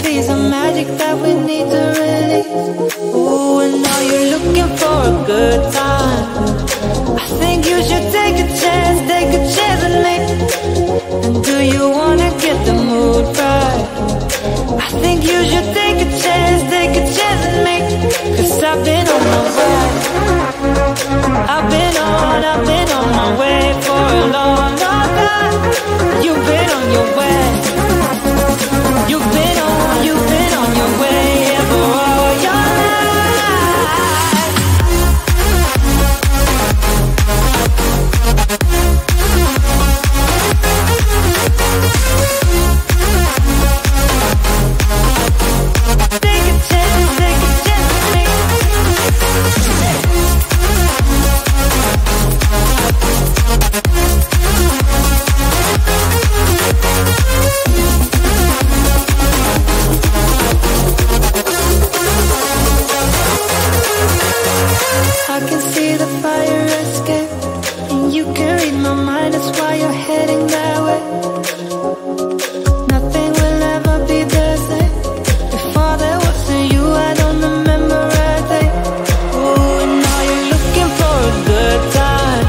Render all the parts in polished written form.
piece of magic that we need to release. Ooh, and now you're looking for a good time. I think you should take a chance with me. And do you wanna get the mood right? I think you should take a chance with me. 'Cause I've been on my way. I've been on my way for a long, long time. You've been on your way. You've been on your way, yeah, for all your life. Take a chance with me. I can see the fire escape, and you can read my mind, that's why you're heading that way. Nothing will ever be the same. Before there wasn't you, I don't remember a day. Ooh, and now you're looking for a good time.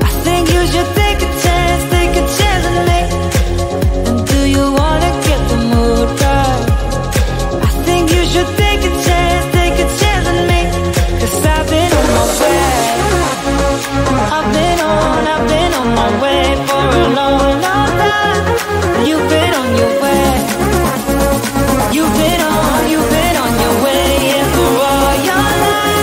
I think you should take a chance with me. And do you wanna get the mood right? I think you should take a chance with me. 'Cause I've been on my way. I've been on my way for a long, long time. You've been on your way. You've been on your way, yeah, for all your life.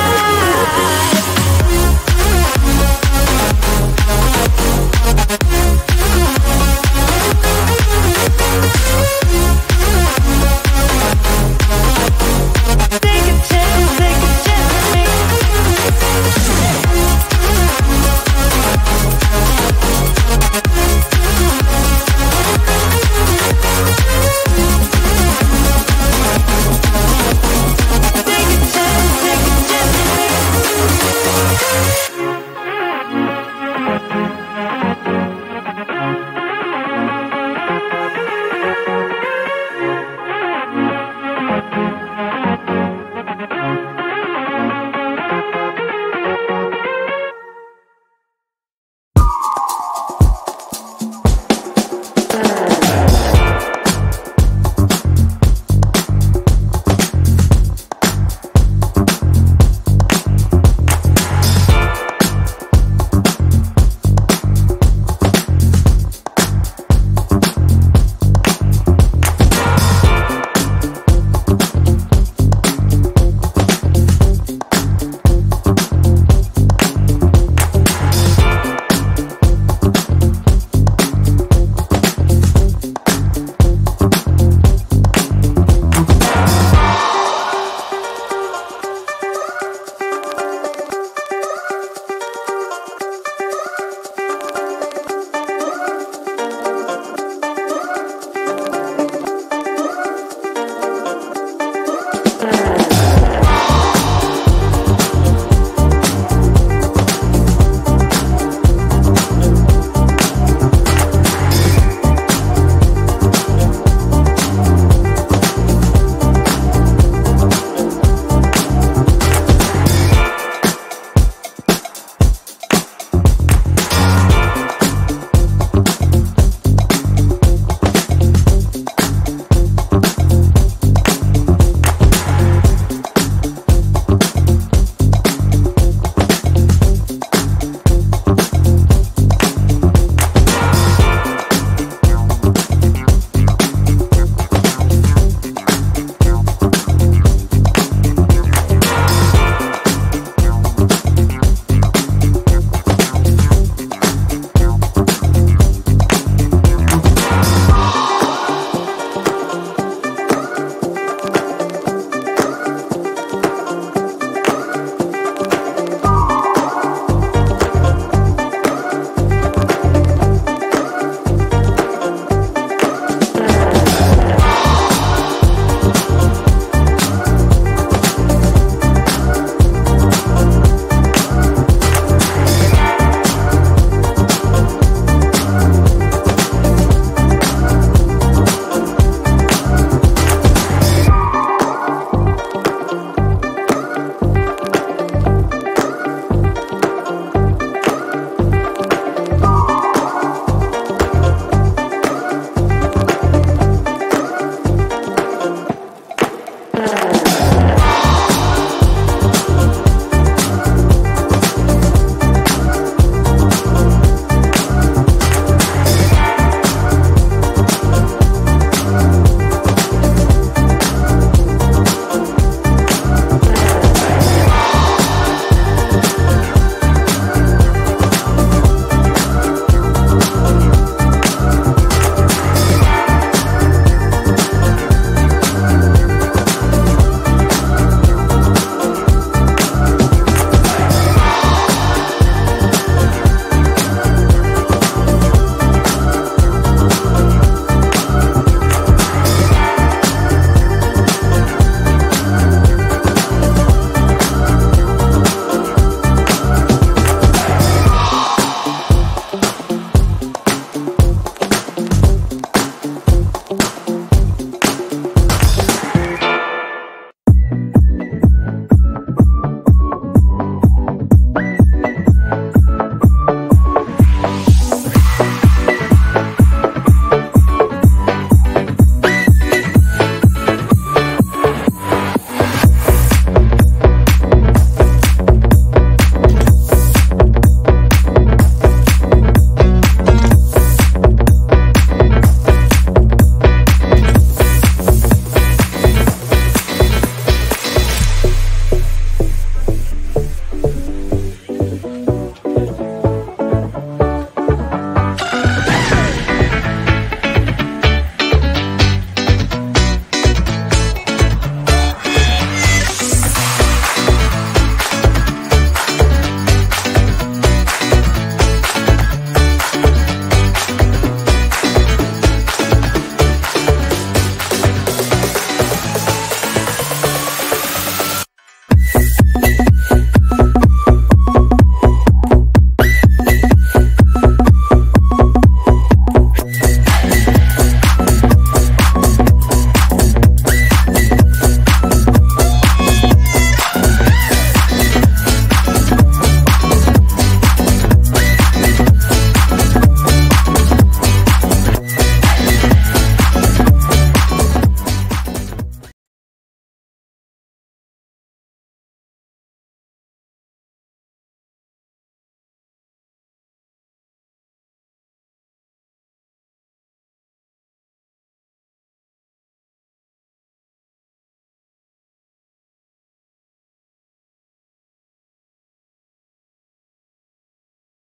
Take a chance with me.